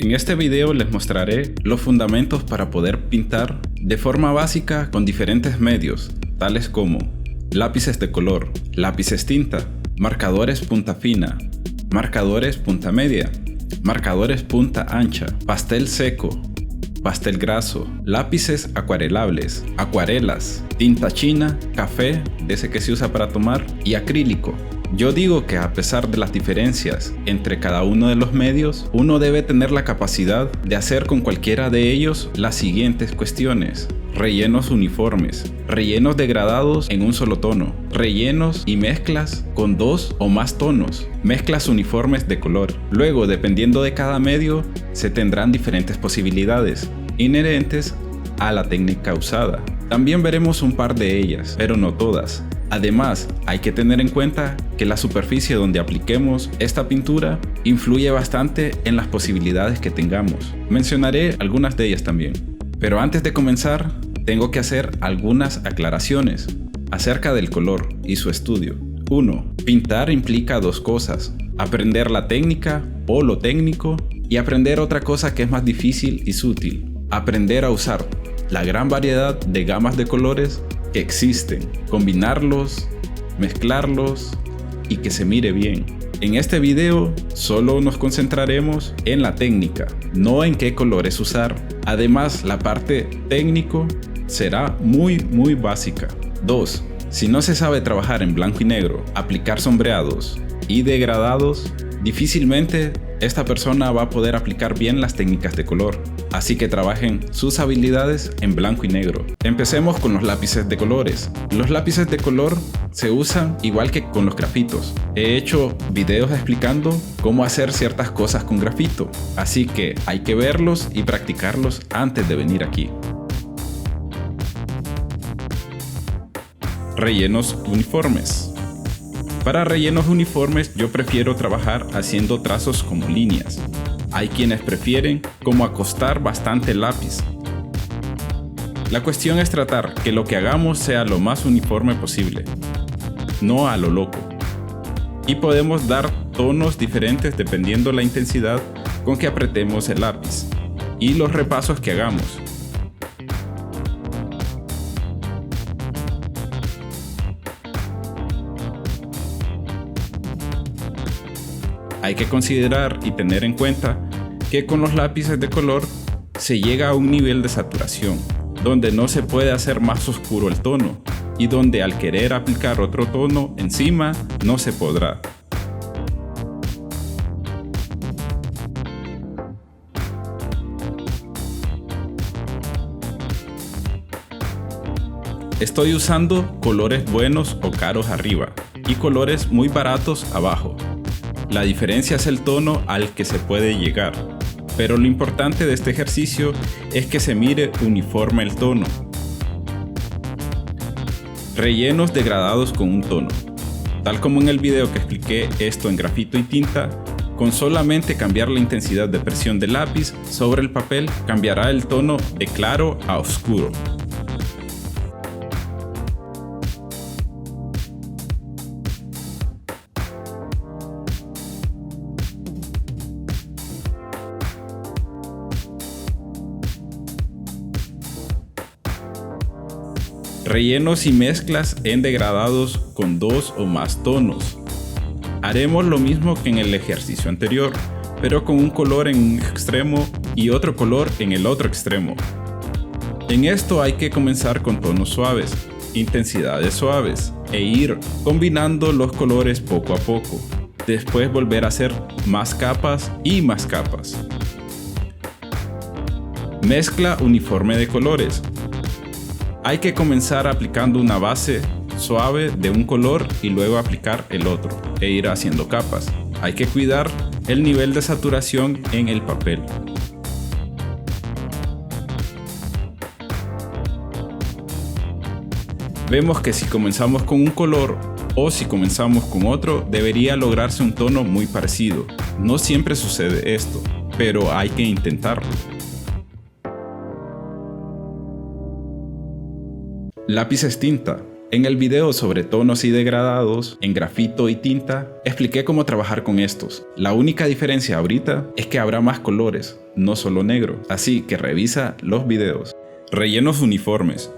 En este video les mostraré los fundamentos para poder pintar de forma básica con diferentes medios, tales como lápices de color, lápices tinta, marcadores punta fina, marcadores punta media, marcadores punta ancha, pastel seco, pastel graso, lápices acuarelables, acuarelas, tinta china, café, de ese que se usa para tomar, y acrílico. Yo digo que a pesar de las diferencias entre cada uno de los medios, uno debe tener la capacidad de hacer con cualquiera de ellos las siguientes cuestiones: rellenos uniformes, rellenos degradados en un solo tono, rellenos y mezclas con dos o más tonos, mezclas uniformes de color. Luego, dependiendo de cada medio, se tendrán diferentes posibilidades inherentes a la técnica usada. También veremos un par de ellas, pero no todas. Además, hay que tener en cuenta que la superficie donde apliquemos esta pintura influye bastante en las posibilidades que tengamos. Mencionaré algunas de ellas también. Pero antes de comenzar, tengo que hacer algunas aclaraciones acerca del color y su estudio. 1. Pintar implica dos cosas: aprender la técnica o lo técnico, y aprender otra cosa que es más difícil y sutil: aprender a usar la gran variedad de gamas de colores que existen, combinarlos, mezclarlos y que se mire bien. En este video solo nos concentraremos en la técnica, no en qué colores usar. Además, la parte técnico será muy básica. 2. Si no se sabe trabajar en blanco y negro, aplicar sombreados y degradados, difícilmente esta persona va a poder aplicar bien las técnicas de color. Así que trabajen sus habilidades en blanco y negro. Empecemos con los lápices de colores. Los lápices de color se usan igual que con los grafitos. He hecho videos explicando cómo hacer ciertas cosas con grafito, así que hay que verlos y practicarlos antes de venir aquí. Rellenos uniformes. Para rellenos uniformes yo prefiero trabajar haciendo trazos como líneas. Hay quienes prefieren como acostar bastante el lápiz. La cuestión es tratar que lo que hagamos sea lo más uniforme posible, no a lo loco. Y podemos dar tonos diferentes dependiendo la intensidad con que apretemos el lápiz y los repasos que hagamos. Hay que considerar y tener en cuenta que con los lápices de color se llega a un nivel de saturación, donde no se puede hacer más oscuro el tono, y donde al querer aplicar otro tono encima no se podrá. Estoy usando colores buenos o caros arriba y colores muy baratos abajo. La diferencia es el tono al que se puede llegar, pero lo importante de este ejercicio es que se mire uniforme el tono. Rellenos degradados con un tono. Tal como en el video que expliqué esto en grafito y tinta, con solamente cambiar la intensidad de presión del lápiz sobre el papel cambiará el tono de claro a oscuro. Rellenos y mezclas en degradados con dos o más tonos. Haremos lo mismo que en el ejercicio anterior, pero con un color en un extremo y otro color en el otro extremo. En esto hay que comenzar con tonos suaves, intensidades suaves, e ir combinando los colores poco a poco. Después volver a hacer más capas y más capas. Mezcla uniforme de colores. Hay que comenzar aplicando una base suave de un color y luego aplicar el otro e ir haciendo capas. Hay que cuidar el nivel de saturación en el papel. Vemos que si comenzamos con un color o si comenzamos con otro, debería lograrse un tono muy parecido. No siempre sucede esto, pero hay que intentarlo. Lápices tinta. En el video sobre tonos y degradados en grafito y tinta, expliqué cómo trabajar con estos. La única diferencia ahorita es que habrá más colores, no solo negro, así que revisa los videos. Rellenos uniformes.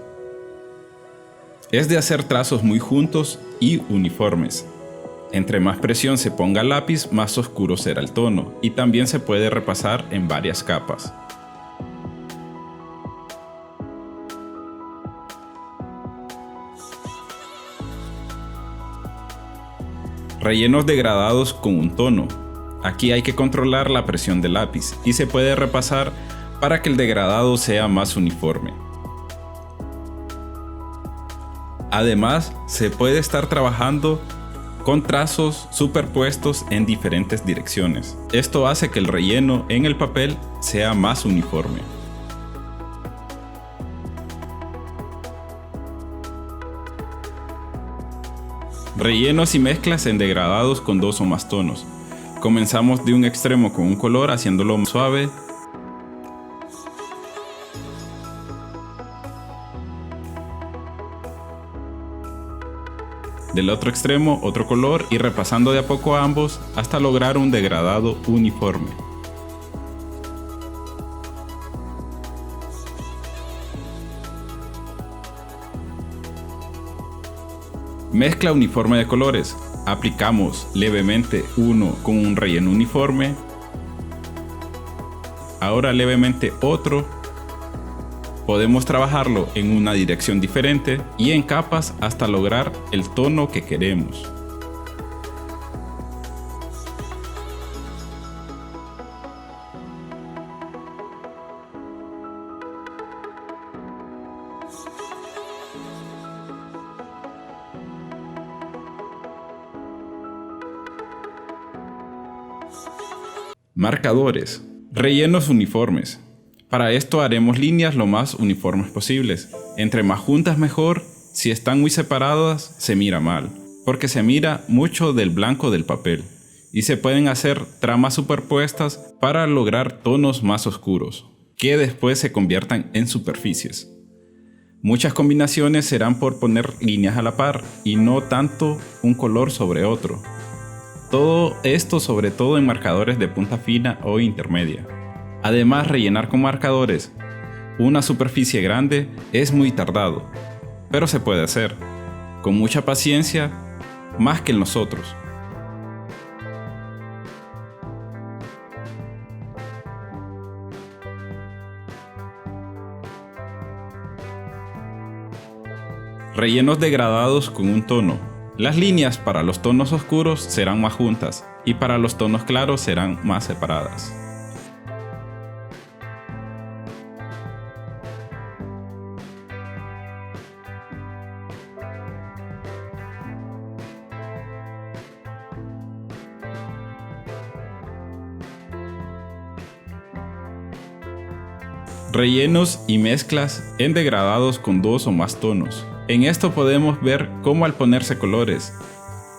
Es de hacer trazos muy juntos y uniformes. Entre más presión se ponga el lápiz, más oscuro será el tono, y también se puede repasar en varias capas. Rellenos degradados con un tono. Aquí hay que controlar la presión del lápiz y se puede repasar para que el degradado sea más uniforme. Además, se puede estar trabajando con trazos superpuestos en diferentes direcciones. Esto hace que el relleno en el papel sea más uniforme. Rellenos y mezclas en degradados con 2 o más tonos. Comenzamos de un extremo con un color haciéndolo más suave. Del otro extremo otro color y repasando de a poco ambos hasta lograr un degradado uniforme. Mezcla uniforme de colores. Aplicamos levemente uno con un relleno uniforme. Ahora levemente otro. Podemos trabajarlo en una dirección diferente y en capas hasta lograr el tono que queremos. Marcadores. Rellenos uniformes. Para esto haremos líneas lo más uniformes posibles. Entre más juntas mejor. Si están muy separadas se mira mal, porque se mira mucho del blanco del papel. Y se pueden hacer tramas superpuestas para lograr tonos más oscuros, que después se conviertan en superficies. Muchas combinaciones serán por poner líneas a la par y no tanto un color sobre otro. Todo esto sobre todo en marcadores de punta fina o intermedia. Además, rellenar con marcadores una superficie grande es muy tardado, pero se puede hacer, con mucha paciencia, más que en los otros. Rellenos degradados con un tono. Las líneas para los tonos oscuros serán más juntas y para los tonos claros serán más separadas. Rellenos y mezclas en degradados con 2 o más tonos. En esto podemos ver cómo al ponerse colores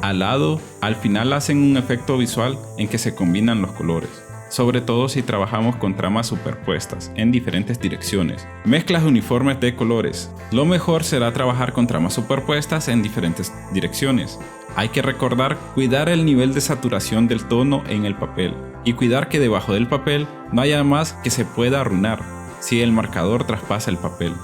al lado, al final hacen un efecto visual en que se combinan los colores, sobre todo si trabajamos con tramas superpuestas en diferentes direcciones. Mezclas uniformes de colores. Lo mejor será trabajar con tramas superpuestas en diferentes direcciones. Hay que recordar cuidar el nivel de saturación del tono en el papel y cuidar que debajo del papel no haya más que se pueda arruinar si el marcador traspasa el papel.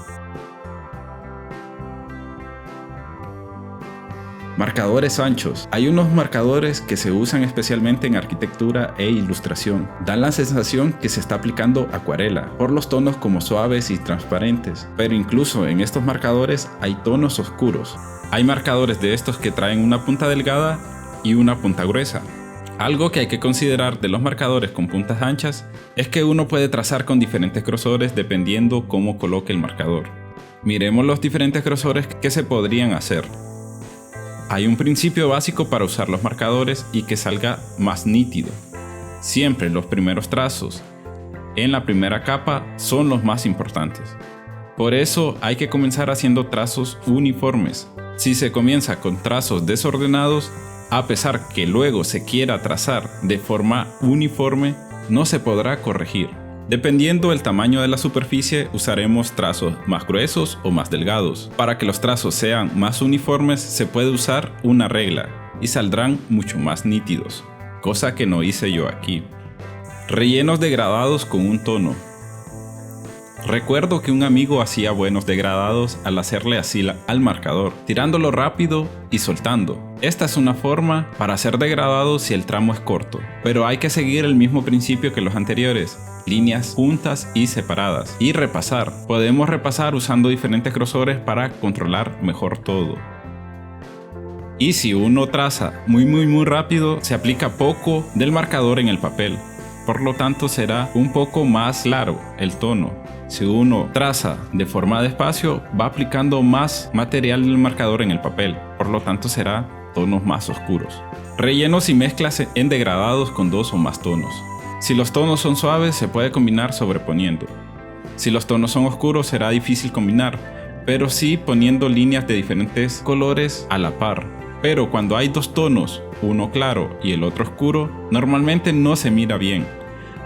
Marcadores anchos. Hay unos marcadores que se usan especialmente en arquitectura e ilustración. Dan la sensación que se está aplicando acuarela, por los tonos como suaves y transparentes. Pero incluso en estos marcadores hay tonos oscuros. Hay marcadores de estos que traen una punta delgada y una punta gruesa. Algo que hay que considerar de los marcadores con puntas anchas es que uno puede trazar con diferentes grosores dependiendo cómo coloque el marcador. Miremos los diferentes grosores que se podrían hacer. Hay un principio básico para usar los marcadores y que salga más nítido. Siempre los primeros trazos en la primera capa son los más importantes. Por eso hay que comenzar haciendo trazos uniformes. Si se comienza con trazos desordenados, a pesar que luego se quiera trazar de forma uniforme, no se podrá corregir. Dependiendo del tamaño de la superficie, usaremos trazos más gruesos o más delgados. Para que los trazos sean más uniformes, se puede usar una regla y saldrán mucho más nítidos, cosa que no hice yo aquí. Rellenos degradados con un tono. Recuerdo que un amigo hacía buenos degradados al hacerle así al marcador, tirándolo rápido y soltando. Esta es una forma para hacer degradados si el tramo es corto, pero hay que seguir el mismo principio que los anteriores. Líneas juntas y separadas. Y repasar. Podemos repasar usando diferentes grosores para controlar mejor todo. Y si uno traza muy rápido, se aplica poco del marcador en el papel. Por lo tanto será un poco más claro el tono. Si uno traza de forma despacio, va aplicando más material del marcador en el papel. Por lo tanto será tonos más oscuros. Rellenos y mezclas en degradados con 2 o más tonos. Si los tonos son suaves, se puede combinar sobreponiendo. Si los tonos son oscuros, será difícil combinar, pero sí poniendo líneas de diferentes colores a la par. Pero cuando hay 2 tonos, uno claro y el otro oscuro, normalmente no se mira bien.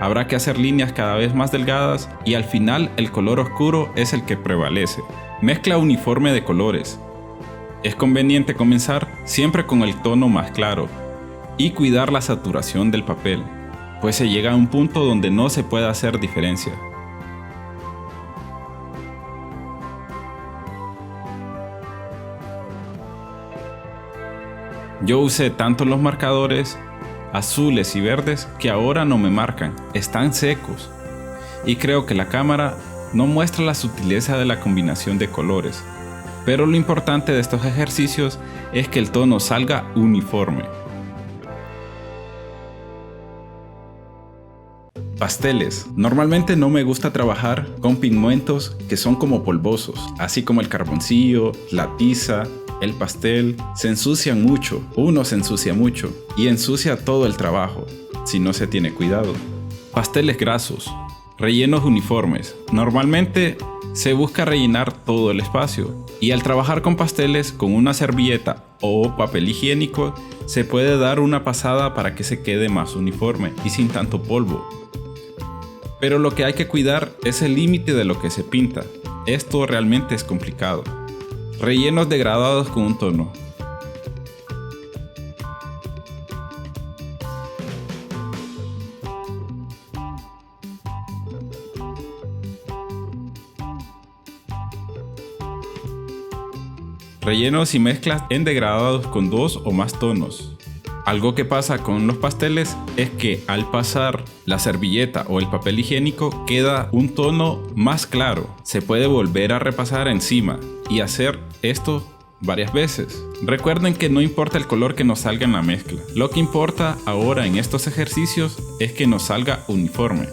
Habrá que hacer líneas cada vez más delgadas y al final el color oscuro es el que prevalece. Mezcla uniforme de colores. Es conveniente comenzar siempre con el tono más claro y cuidar la saturación del papel, pues se llega a un punto donde no se puede hacer diferencia. Yo usé tanto los marcadores azules y verdes que ahora no me marcan, están secos. Y creo que la cámara no muestra la sutileza de la combinación de colores. Pero lo importante de estos ejercicios es que el tono salga uniforme. Pasteles. Normalmente no me gusta trabajar con pigmentos que son como polvosos, así como el carboncillo, la tiza, el pastel. Se ensucian mucho, uno se ensucia mucho y ensucia todo el trabajo si no se tiene cuidado. Pasteles grasos. Rellenos uniformes. Normalmente se busca rellenar todo el espacio y al trabajar con pasteles con una servilleta o papel higiénico se puede dar una pasada para que se quede más uniforme y sin tanto polvo. Pero lo que hay que cuidar es el límite de lo que se pinta. Esto realmente es complicado. Rellenos degradados con un tono. Rellenos y mezclas en degradados con 2 o más tonos. Algo que pasa con los pasteles es que al pasar la servilleta o el papel higiénico queda un tono más claro. Se puede volver a repasar encima y hacer esto varias veces. Recuerden que no importa el color que nos salga en la mezcla. Lo que importa ahora en estos ejercicios es que nos salga uniforme.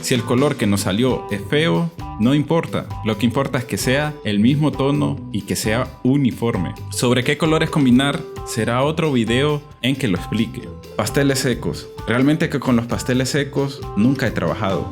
Si el color que nos salió es feo, no importa. Lo que importa es que sea el mismo tono y que sea uniforme. Sobre qué colores combinar será otro video en que lo explique. Pasteles secos. Realmente que con los pasteles secos nunca he trabajado.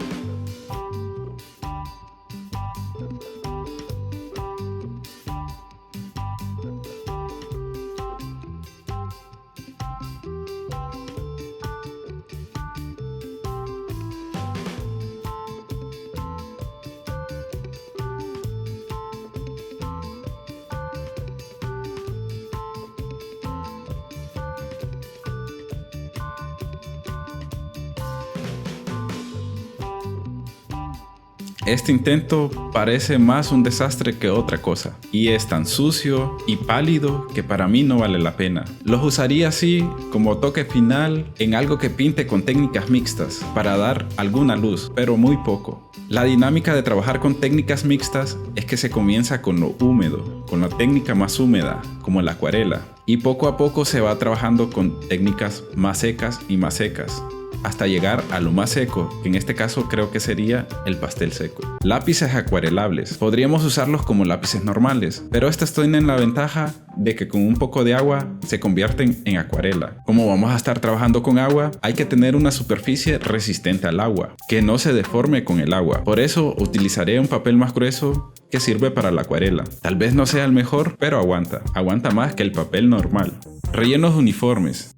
Este intento parece más un desastre que otra cosa, y es tan sucio y pálido que para mí no vale la pena. Los usaría así como toque final en algo que pinte con técnicas mixtas para dar alguna luz, pero muy poco. La dinámica de trabajar con técnicas mixtas es que se comienza con lo húmedo, con la técnica más húmeda, como la acuarela, y poco a poco se va trabajando con técnicas más secas y más secas. hasta llegar a lo más seco, que en este caso creo que sería el pastel seco. Lápices acuarelables. Podríamos usarlos como lápices normales, pero estos tienen la ventaja de que con un poco de agua se convierten en acuarela. Como vamos a estar trabajando con agua, hay que tener una superficie resistente al agua, que no se deforme con el agua. Por eso utilizaré un papel más grueso que sirve para la acuarela. Tal vez no sea el mejor, pero aguanta más que el papel normal. Rellenos uniformes.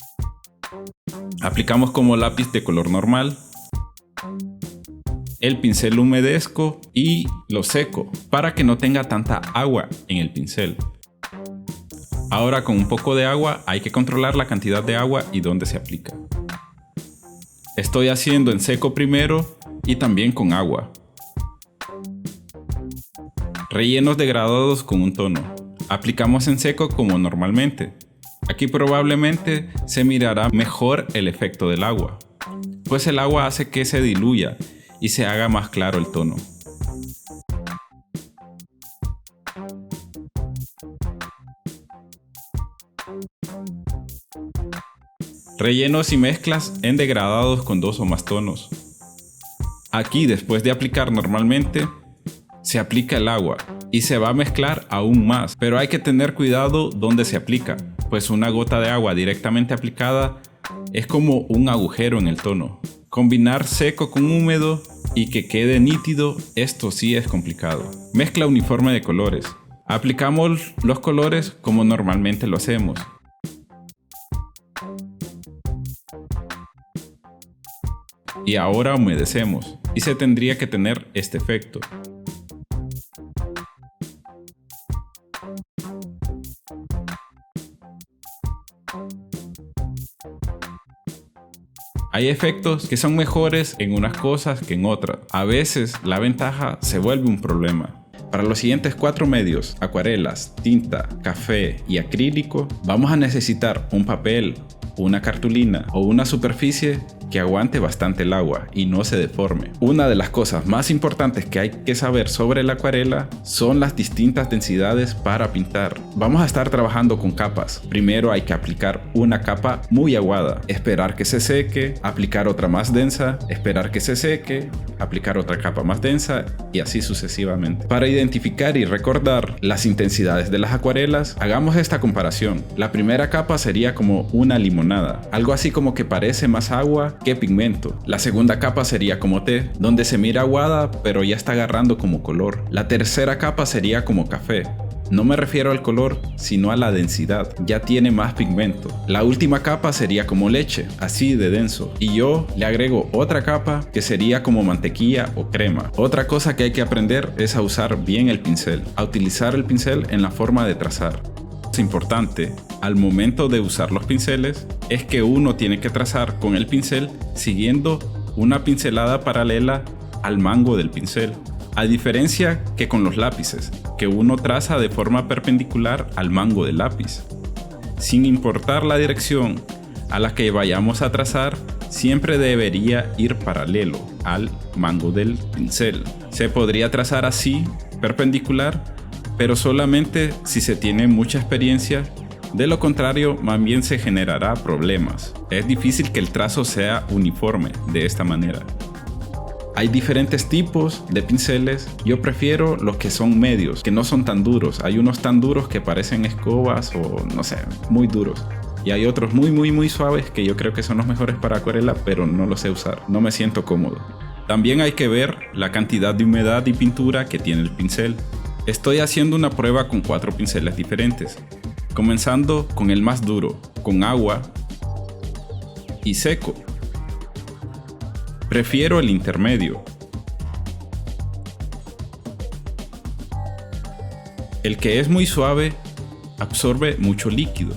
Aplicamos como lápiz de color normal. El pincel lo humedezco y lo seco para que no tenga tanta agua en el pincel. Ahora con un poco de agua hay que controlar la cantidad de agua y dónde se aplica. Estoy haciendo en seco primero y también con agua. Rellenos degradados con un tono. Aplicamos en seco como normalmente. Aquí probablemente se mirará mejor el efecto del agua, pues el agua hace que se diluya y se haga más claro el tono. Rellenos y mezclas en degradados con 2 o más tonos. Aquí, después de aplicar normalmente, se aplica el agua y se va a mezclar aún más, pero hay que tener cuidado donde se aplica, pues una gota de agua directamente aplicada es como un agujero en el tono. Combinar seco con húmedo y que quede nítido, esto sí es complicado. Mezcla uniforme de colores. Aplicamos los colores como normalmente lo hacemos. Y ahora humedecemos y se tendría que tener este efecto. Hay efectos que son mejores en unas cosas que en otras. A veces la ventaja se vuelve un problema. Para los siguientes 4 medios, acuarelas, tinta, café y acrílico, vamos a necesitar un papel, una cartulina o una superficie que aguante bastante el agua y no se deforme. Una de las cosas más importantes que hay que saber sobre la acuarela son las distintas densidades para pintar. Vamos a estar trabajando con capas. Primero hay que aplicar una capa muy aguada, esperar que se seque, aplicar otra más densa, esperar que se seque, aplicar otra capa más densa y así sucesivamente. Para identificar y recordar las intensidades de las acuarelas, hagamos esta comparación. La primera capa sería como una limonada, algo así como que parece más agua que pigmento. La segunda capa sería como té, donde se mira aguada pero ya está agarrando como color. La tercera capa sería como café. No me refiero al color, sino a la densidad. Ya tiene más pigmento. La última capa sería como leche, así de denso. Y yo le agrego otra capa que sería como mantequilla o crema. Otra cosa que hay que aprender es a usar bien el pincel, a utilizar el pincel en la forma de trazar. Es importante al momento de usar los pinceles es que uno tiene que trazar con el pincel siguiendo una pincelada paralela al mango del pincel. A diferencia que con los lápices, que uno traza de forma perpendicular al mango del lápiz. Sin importar la dirección a la que vayamos a trazar, siempre debería ir paralelo al mango del pincel. Se podría trazar así, perpendicular, pero solamente si se tiene mucha experiencia. De lo contrario, más bien se generará problemas. Es difícil que el trazo sea uniforme de esta manera. Hay diferentes tipos de pinceles. Yo prefiero los que son medios, que no son tan duros. Hay unos tan duros que parecen escobas o no sé, muy duros. Y hay otros muy suaves que yo creo que son los mejores para acuarela, pero no los sé usar. No me siento cómodo. También hay que ver la cantidad de humedad y pintura que tiene el pincel. Estoy haciendo una prueba con 4 pinceles diferentes. Comenzando con el más duro, con agua y seco. Prefiero el intermedio. El que es muy suave absorbe mucho líquido.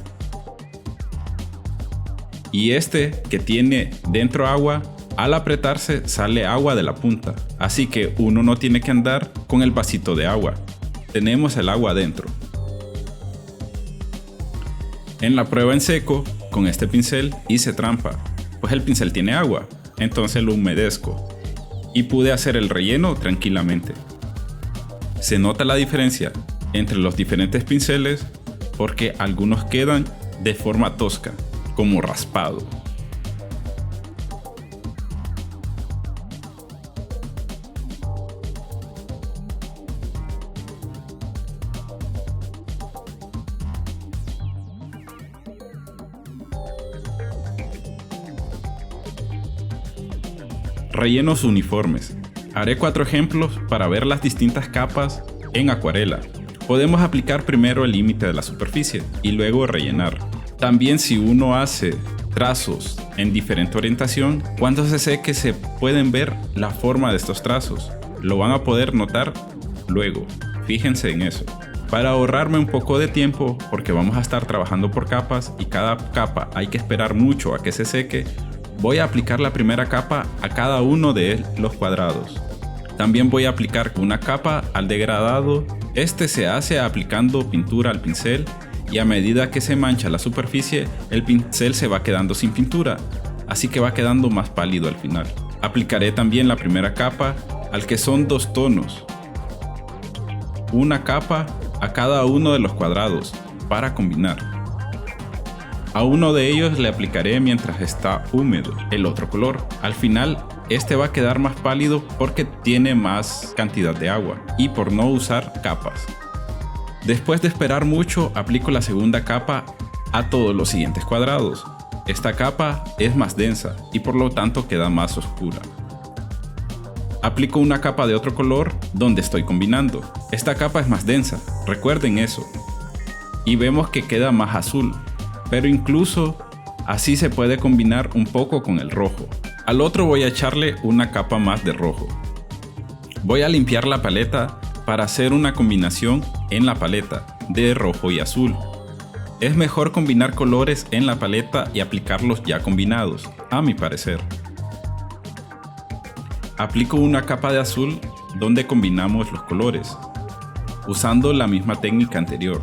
Y este que tiene dentro agua, al apretarse sale agua de la punta. Así que uno no tiene que andar con el vasito de agua. Tenemos el agua dentro. En la prueba en seco, con este pincel hice trampa, pues el pincel tiene agua. Entonces lo humedezco y pude hacer el relleno tranquilamente. Se nota la diferencia entre los diferentes pinceles porque algunos quedan de forma tosca, como raspado. Rellenos uniformes. Haré 4 ejemplos para ver las distintas capas en acuarela. Podemos aplicar primero el límite de la superficie y luego rellenar. También si uno hace trazos en diferente orientación, cuando se seque se pueden ver la forma de estos trazos. Lo van a poder notar luego. Fíjense en eso. Para ahorrarme un poco de tiempo, porque vamos a estar trabajando por capas y cada capa hay que esperar mucho a que se seque, voy a aplicar la primera capa a cada uno de los cuadrados. También voy a aplicar una capa al degradado. Este se hace aplicando pintura al pincel y a medida que se mancha la superficie, el pincel se va quedando sin pintura, así que va quedando más pálido al final. Aplicaré también la primera capa al que son 2 tonos. Una capa a cada uno de los cuadrados para combinar. A uno de ellos le aplicaré mientras está húmedo el otro color. Al final este va a quedar más pálido porque tiene más cantidad de agua y por no usar capas. Después de esperar mucho, aplico la segunda capa a todos los siguientes cuadrados. Esta capa es más densa y por lo tanto queda más oscura. Aplico una capa de otro color donde estoy combinando. Esta capa es más densa, recuerden eso. Y vemos que queda más azul, pero incluso así se puede combinar un poco con el rojo. Al otro voy a echarle una capa más de rojo. Voy a limpiar la paleta para hacer una combinación en la paleta de rojo y azul. Es mejor combinar colores en la paleta y aplicarlos ya combinados, a mi parecer. Aplico una capa de azul donde combinamos los colores, usando la misma técnica anterior,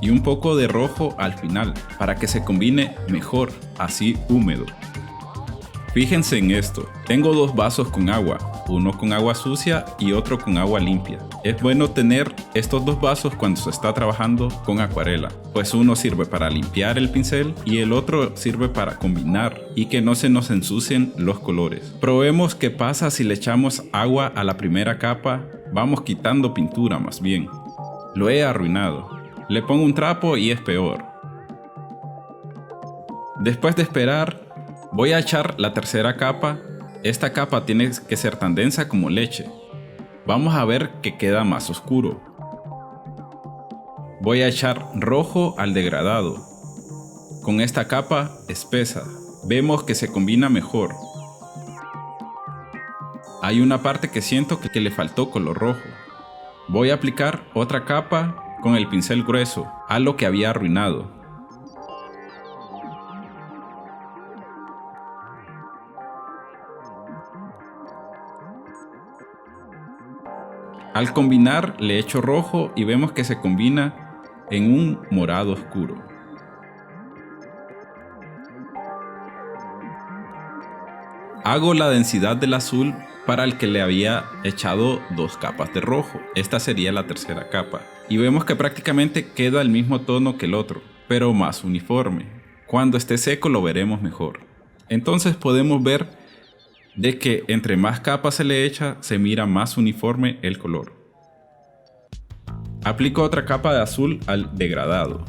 y un poco de rojo al final para que se combine mejor, así húmedo. Fíjense en esto, tengo 2 vasos con agua, uno con agua sucia y otro con agua limpia. Es bueno tener estos 2 vasos cuando se está trabajando con acuarela, pues uno sirve para limpiar el pincel y el otro sirve para combinar y que no se nos ensucien los colores. Probemos qué pasa si le echamos agua a la primera capa. Vamos quitando pintura más bien. Lo he arruinado. Le pongo un trapo y es peor. Después de esperar, voy a echar la tercera capa. Esta capa tiene que ser tan densa como leche. Vamos a ver que queda más oscuro. Voy a echar rojo al degradado. Con esta capa espesa, vemos que se combina mejor. Hay una parte que siento que le faltó color rojo. Voy a aplicar otra capa con el pincel grueso a lo que había arruinado. Al combinar le echo rojo y vemos que se combina en un morado oscuro. Hago la densidad del azul para el que le había echado 2 capas de rojo. Esta sería la tercera capa. Y vemos que prácticamente queda el mismo tono que el otro, pero más uniforme. Cuando esté seco lo veremos mejor. Entonces podemos ver de que entre más capas se le echa, se mira más uniforme el color. Aplico otra capa de azul al degradado.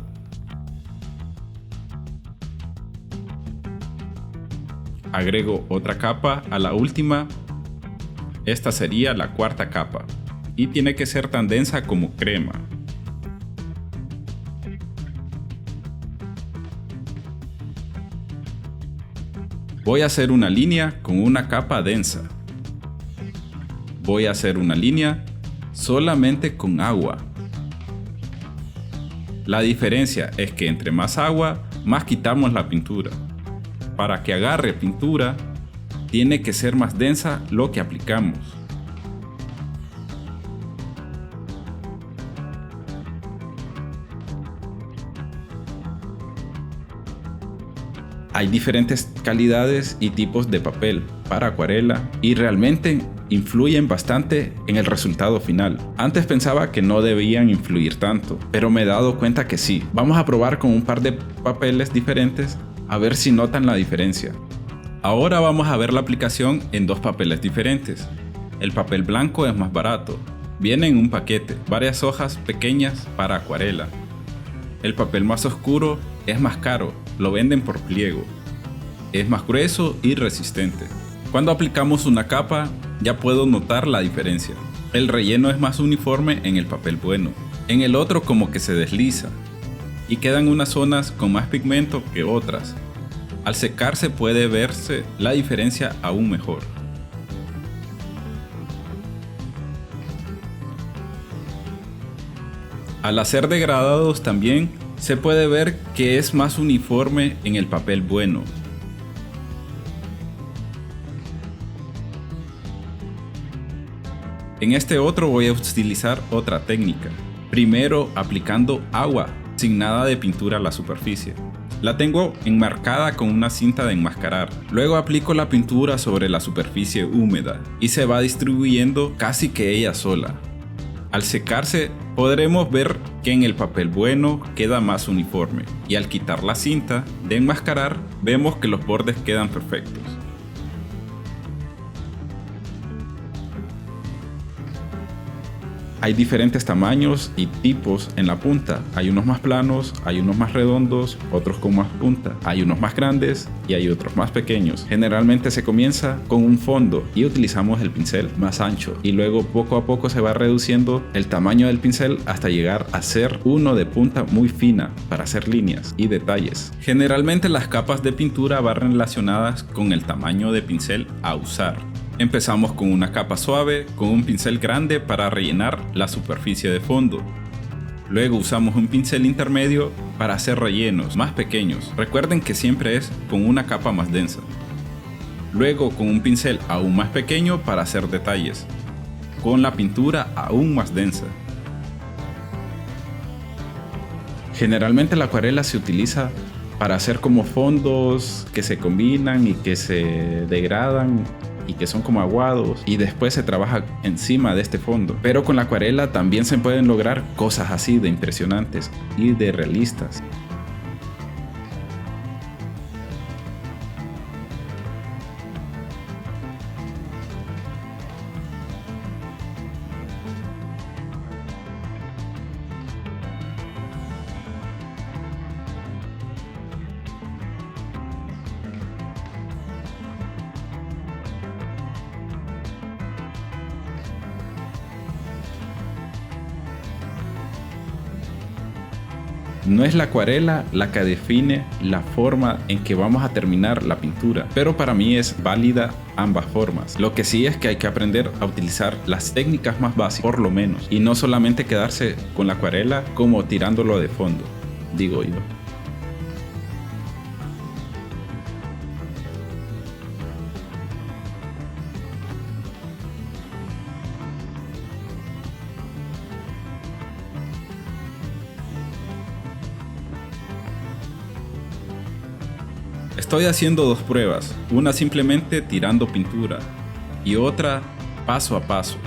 Agrego otra capa a la última. Esta sería la cuarta capa y tiene que ser tan densa como crema. Voy a hacer una línea con una capa densa. Voy a hacer una línea solamente con agua. La diferencia es que entre más agua, más quitamos la pintura. Para que agarre pintura, tiene que ser más densa lo que aplicamos. Hay diferentes calidades y tipos de papel para acuarela y realmente influyen bastante en el resultado final. Antes pensaba que no debían influir tanto, pero me he dado cuenta que sí. Vamos a probar con un par de papeles diferentes a ver si notan la diferencia. Ahora vamos a ver la aplicación en 2 papeles diferentes. El papel blanco es más barato. Viene en un paquete, varias hojas pequeñas para acuarela. El papel más oscuro es más caro, lo venden por pliego. Es más grueso y resistente. Cuando aplicamos una capa, ya puedo notar la diferencia. El relleno es más uniforme en el papel bueno. En el otro como que se desliza. Y quedan unas zonas con más pigmento que otras. Al secarse puede verse la diferencia aún mejor. Al hacer degradados también se puede ver que es más uniforme en el papel bueno. En este otro voy a utilizar otra técnica. Primero aplicando agua sin nada de pintura a la superficie. La tengo enmarcada con una cinta de enmascarar. Luego aplico la pintura sobre la superficie húmeda y se va distribuyendo casi que ella sola. Al secarse podremos ver que en el papel bueno queda más uniforme y al quitar la cinta de enmascarar vemos que los bordes quedan perfectos. Hay diferentes tamaños y tipos en la punta. Hay unos más planos, hay unos más redondos, otros con más punta. Hay unos más grandes y hay otros más pequeños. Generalmente se comienza con un fondo y utilizamos el pincel más ancho. Y luego poco a poco se va reduciendo el tamaño del pincel hasta llegar a ser uno de punta muy fina para hacer líneas y detalles. Generalmente las capas de pintura van relacionadas con el tamaño de pincel a usar. Empezamos con una capa suave con un pincel grande para rellenar la superficie de fondo. Luego usamos un pincel intermedio para hacer rellenos más pequeños. Recuerden que siempre es con una capa más densa. Luego con un pincel aún más pequeño para hacer detalles, con la pintura aún más densa. Generalmente la acuarela se utiliza para hacer como fondos que se combinan y que se degradan y que son como aguados y después se trabaja encima de este fondo. Pero con la acuarela también se pueden lograr cosas así de impresionantes y de realistas. No es la acuarela la que define la forma en que vamos a terminar la pintura, pero para mí es válida ambas formas. Lo que sí es que hay que aprender a utilizar las técnicas más básicas, por lo menos, y no solamente quedarse con la acuarela como tirándolo de fondo, digo yo. Estoy haciendo dos pruebas, una simplemente tirando pintura y otra paso a paso.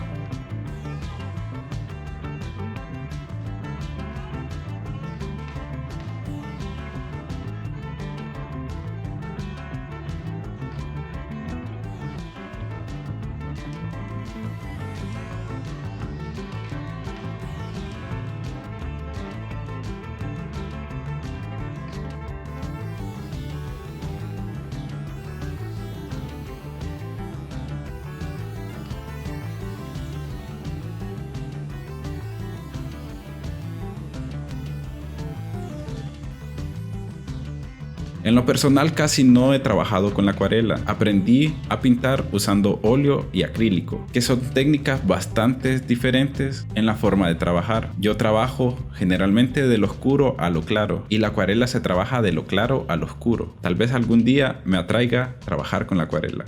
En lo personal casi no he trabajado con la acuarela. Aprendí a pintar usando óleo y acrílico, que son técnicas bastante diferentes en la forma de trabajar. Yo trabajo generalmente de lo oscuro a lo claro y la acuarela se trabaja de lo claro a lo oscuro. Tal vez algún día me atraiga trabajar con la acuarela.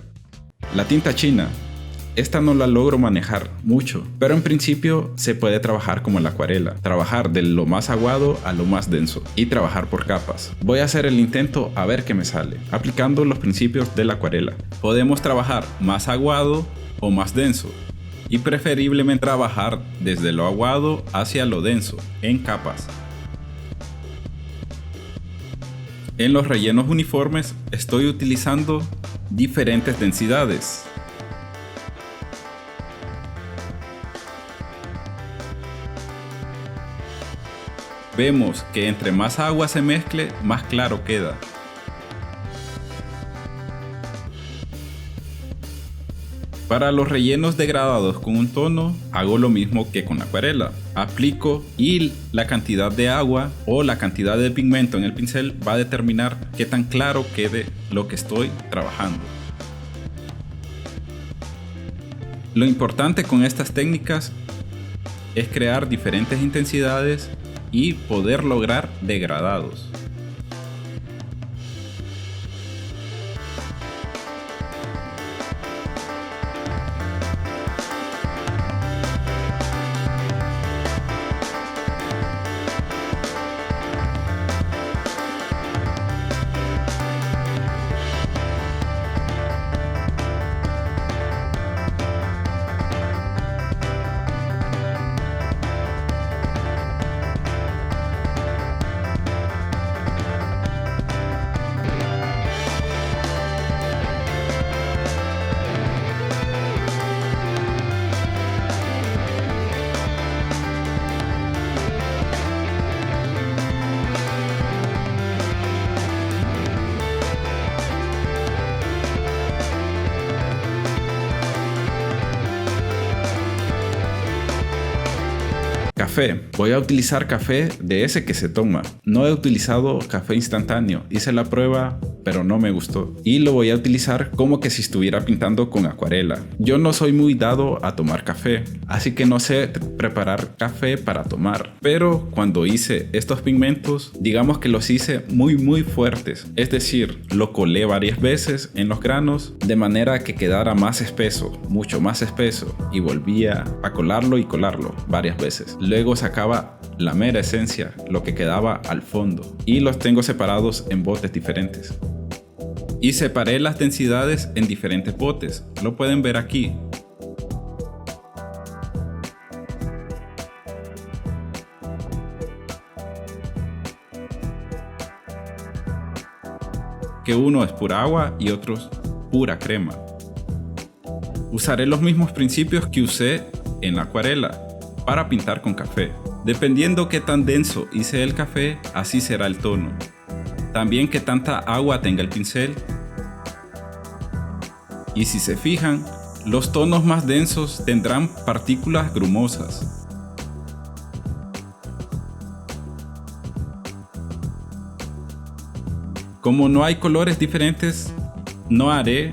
La tinta china. Esta no la logro manejar mucho, pero en principio se puede trabajar como la acuarela, trabajar de lo más aguado a lo más denso y trabajar por capas. Voy a hacer el intento a ver qué me sale, aplicando los principios de la acuarela. Podemos trabajar más aguado o más denso y preferiblemente trabajar desde lo aguado hacia lo denso, en capas. En los rellenos uniformes estoy utilizando diferentes densidades. Vemos que entre más agua se mezcle, más claro queda. Para los rellenos degradados con un tono, hago lo mismo que con la acuarela. Aplico y la cantidad de agua o la cantidad de pigmento en el pincel va a determinar qué tan claro quede lo que estoy trabajando. Lo importante con estas técnicas es crear diferentes intensidades y poder lograr degradados. Café. Voy a utilizar café de ese que se toma. No he utilizado café instantáneo. Hice la prueba, pero no me gustó. Y lo voy a utilizar como que si estuviera pintando con acuarela. Yo no soy muy dado a tomar café, así que no sé preparar café para tomar. Pero cuando hice estos pigmentos, digamos que los hice muy fuertes. Es decir, lo colé varias veces en los granos de manera que quedara más espeso, mucho más espeso. Y volvía a colarlo y colarlo varias veces. Luego sacaba la mera esencia, lo que quedaba al fondo, y los tengo separados en botes diferentes. Y separé las densidades en diferentes botes, lo pueden ver aquí. Que uno es pura agua y otro es pura crema. Usaré los mismos principios que usé en la acuarela para pintar con café. Dependiendo qué tan denso hice el café, así será el tono. También qué tanta agua tenga el pincel. Y si se fijan, los tonos más densos tendrán partículas grumosas. Como no hay colores diferentes, no haré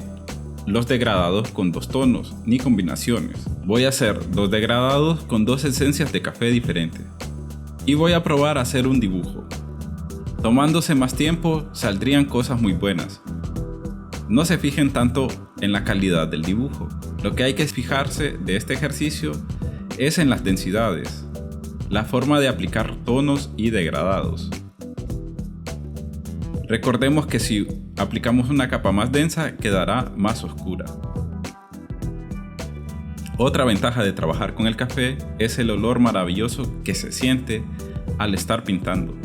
los degradados con dos tonos ni combinaciones. Voy a hacer dos degradados con dos esencias de café diferentes. Y voy a probar a hacer un dibujo. Tomándose más tiempo saldrían cosas muy buenas. No se fijen tanto en la calidad del dibujo. Lo que hay que fijarse de este ejercicio es en las densidades, la forma de aplicar tonos y degradados. Recordemos que si aplicamos una capa más densa quedará más oscura. Otra ventaja de trabajar con el café es el olor maravilloso que se siente al estar pintando.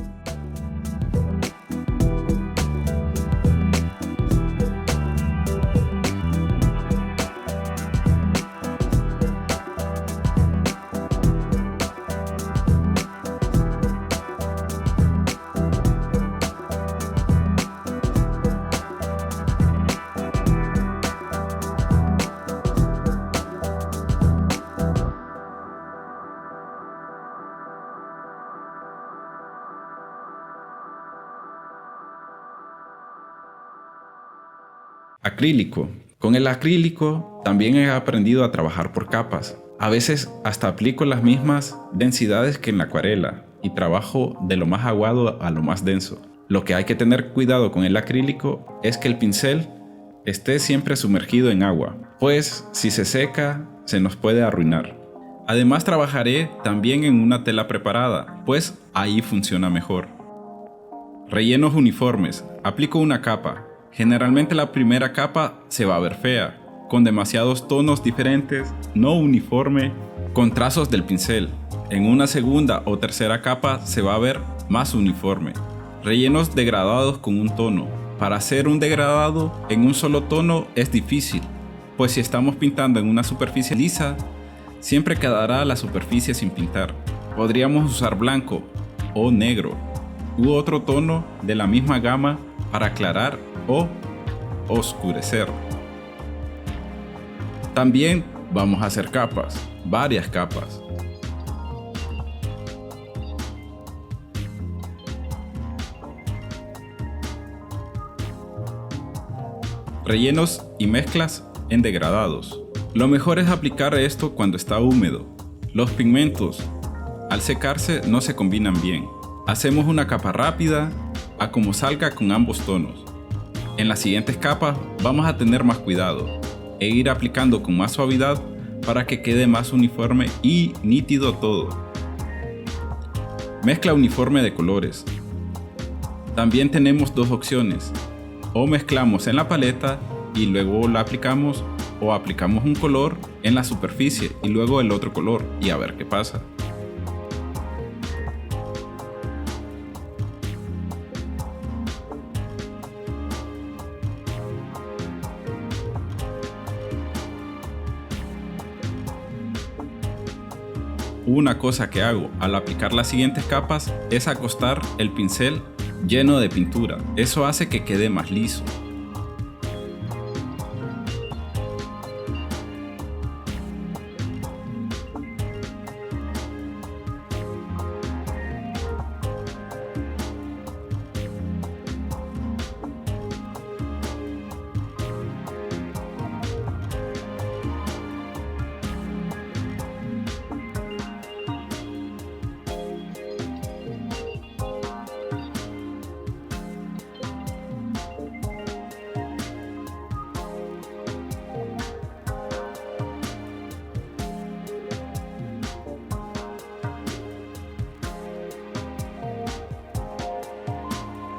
Acrílico. Con el acrílico también he aprendido a trabajar por capas. A veces hasta aplico las mismas densidades que en la acuarela y trabajo de lo más aguado a lo más denso. Lo que hay que tener cuidado con el acrílico es que el pincel esté siempre sumergido en agua, pues si se seca se nos puede arruinar. Además trabajaré también en una tela preparada, pues ahí funciona mejor. Rellenos uniformes. Aplico una capa. Generalmente la primera capa se va a ver fea, con demasiados tonos diferentes, no uniforme, con trazos del pincel. En una segunda o tercera capa se va a ver más uniforme. Rellenos degradados con un tono. Para hacer un degradado en un solo tono es difícil, pues si estamos pintando en una superficie lisa, siempre quedará la superficie sin pintar. Podríamos usar blanco o negro u otro tono de la misma gama para aclarar o oscurecer. También vamos a hacer capas, varias capas. Rellenos y mezclas en degradados. Lo mejor es aplicar esto cuando está húmedo. Los pigmentos, al secarse, no se combinan bien. Hacemos una capa rápida a como salga con ambos tonos. En las siguientes capas vamos a tener más cuidado e ir aplicando con más suavidad para que quede más uniforme y nítido todo. Mezcla uniforme de colores. También tenemos dos opciones: o mezclamos en la paleta y luego la aplicamos, o aplicamos un color en la superficie y luego el otro color y a ver qué pasa. Una cosa que hago al aplicar las siguientes capas es acostar el pincel lleno de pintura. Eso hace que quede más liso.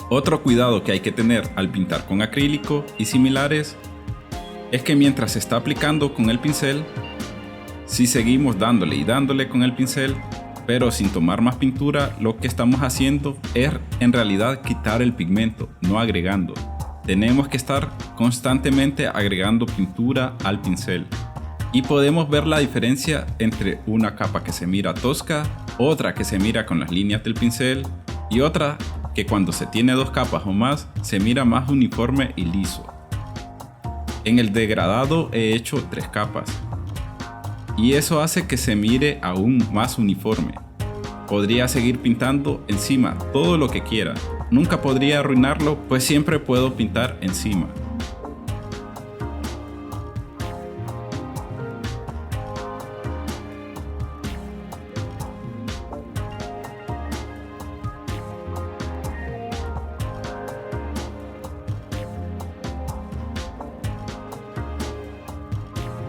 Otro cuidado que hay que tener al pintar con acrílico y similares es que mientras se está aplicando con el pincel, si seguimos dándole y dándole con el pincel, pero sin tomar más pintura, lo que estamos haciendo es en realidad quitar el pigmento, no agregando. Tenemos que estar constantemente agregando pintura al pincel. Y podemos ver la diferencia entre una capa que se mira tosca, otra que se mira con las líneas del pincel y otra que cuando se tiene dos capas o más se mira más uniforme y liso. En el degradado he hecho 3 capas y eso hace que se mire aún más uniforme. Podría seguir pintando encima todo lo que quiera, nunca podría arruinarlo pues siempre puedo pintar encima.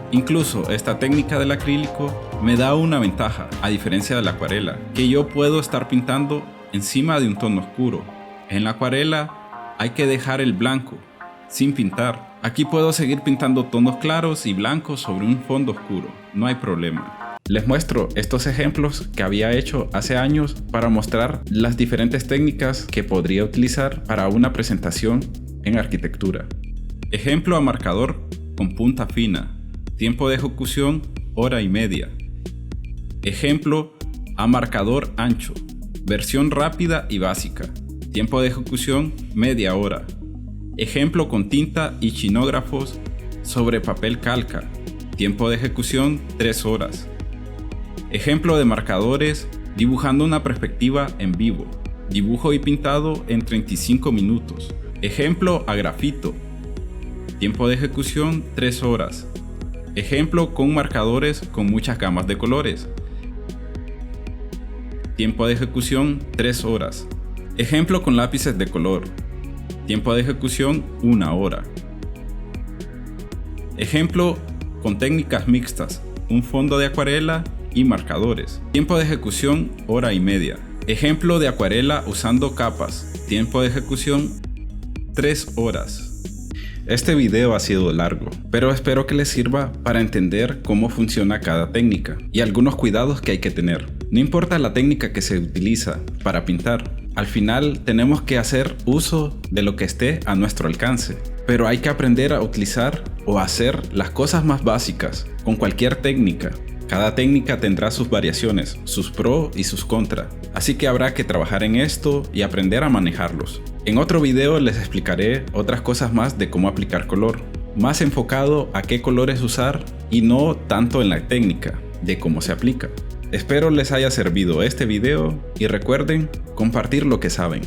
Incluso esta técnica del acrílico me da una ventaja, a diferencia de la acuarela, que yo puedo estar pintando encima de un tono oscuro. En la acuarela hay que dejar el blanco, sin pintar. Aquí puedo seguir pintando tonos claros y blancos sobre un fondo oscuro, no hay problema. Les muestro estos ejemplos que había hecho hace años para mostrar las diferentes técnicas que podría utilizar para una presentación en arquitectura. Ejemplo a marcador con punta fina. Tiempo de ejecución, 1:30 horas. Ejemplo a marcador ancho, versión rápida y básica. Tiempo de ejecución, media hora. Ejemplo con tinta y chinógrafos sobre papel calca. Tiempo de ejecución, 3 horas. Ejemplo de marcadores dibujando una perspectiva en vivo. Dibujo y pintado en 35 minutos. Ejemplo a grafito. Tiempo de ejecución, 3 horas. Ejemplo con marcadores con muchas gamas de colores. Tiempo de ejecución 3 horas. Ejemplo con lápices de color. Tiempo de ejecución 1 hora. Ejemplo con técnicas mixtas. Un fondo de acuarela y marcadores. Tiempo de ejecución 1:30 horas. Ejemplo de acuarela usando capas. Tiempo de ejecución 3 horas. Este video ha sido largo, pero espero que les sirva para entender cómo funciona cada técnica y algunos cuidados que hay que tener. No importa la técnica que se utiliza para pintar, al final tenemos que hacer uso de lo que esté a nuestro alcance, pero hay que aprender a utilizar o hacer las cosas más básicas con cualquier técnica. Cada técnica tendrá sus variaciones, sus pros y sus contras, así que habrá que trabajar en esto y aprender a manejarlos. En otro video les explicaré otras cosas más de cómo aplicar color. más enfocado a qué colores usar y no tanto en la técnica de cómo se aplica. Espero les haya servido este video y recuerden compartir lo que saben.